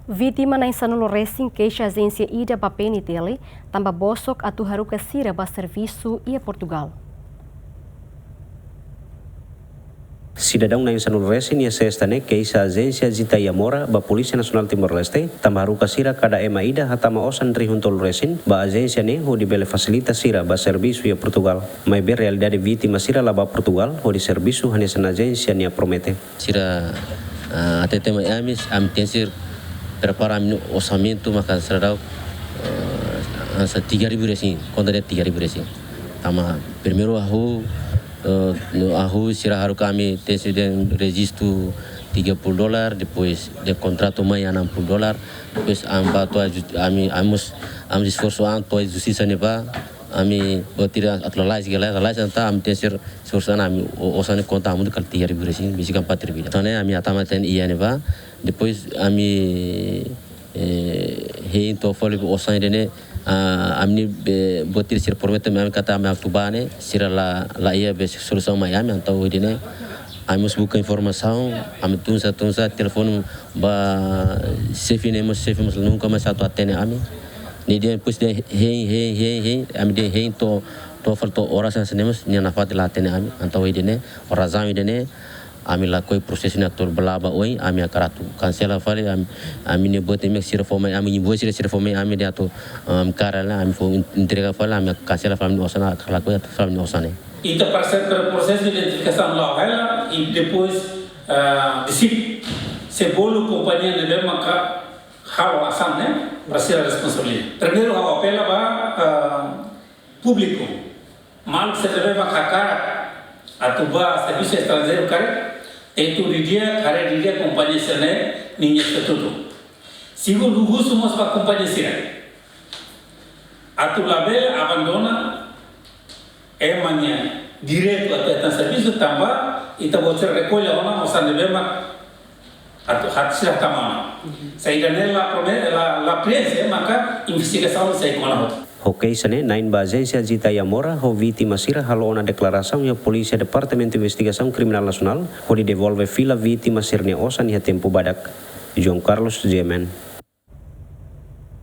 Vítima na insanulo racing queixa a agência Ida Bapeni dele, tamba bosok atu haruka sira ba serviço e a Portugal. Cidadão na Insanul Racing e sexta-ne queixa a agência Zita Yamora ba Polícia Nacional Timor-Leste tamba haruka sira kada ema ida hatama osan rihuntol racing ba agência ne ho di bele facilita sira ba serviço e a Portugal. Mai be realidade vítima sira lá ba Portugal ho di serviço hanesan agência nia promete. Sira até tema amis am tensir prepara o orçamento maka será asa 3.000 resin quando é 3.000 resin tama primeiro arroz será haru kami tensir den registro $30, depois de contrato mai $60, depois ambato am esforço anto justiça neva ami botira atlolais galais anta am tensir esforço ami osane conta amu kal 3.000 resin bisikan 4.000 tane ami atama ten ia neva depois ami hein to fole osane dene amni botir sir promete me kata me aktubane sira la ia be solução mai ami antau dene ami busca informação ami tunsa telefone ba sefine nunca mais atu atene ami ni dia depois de hein ami de hein to falto horas senemos ni na fat la atene ami antau dene orazami dene ami la koi proses na tor belaba oi ami akaratu cancela fale ami ne bote me sira fome ami ni bote sira fome ami de ato karala ami fo entrega fale ami cancela fale osana kala ko fale osane então para ser para processo de identificação lá ela e depois se bolo companhia de mesma ka halo asan né para ser a responsabilidade primeiro a apela ba público mal se deve makakara atuba serviço estrangeiro cara itu dia cara dia companhia sene ninha estatuto sigo lugu somos para companhia sene atu label abandona mania direto até serviço tamba ita você recolhe ona moça nebema atu hatsia tamana saída nela la presa maka investigação sai com a Hockey sane nain ba agência Zita Yamora ho vítima sira halo na declaração e a polícia departamento de investigação criminal nacional ho di devolve fila vítima sirne osan ya tempo badak João Carlos Gemen.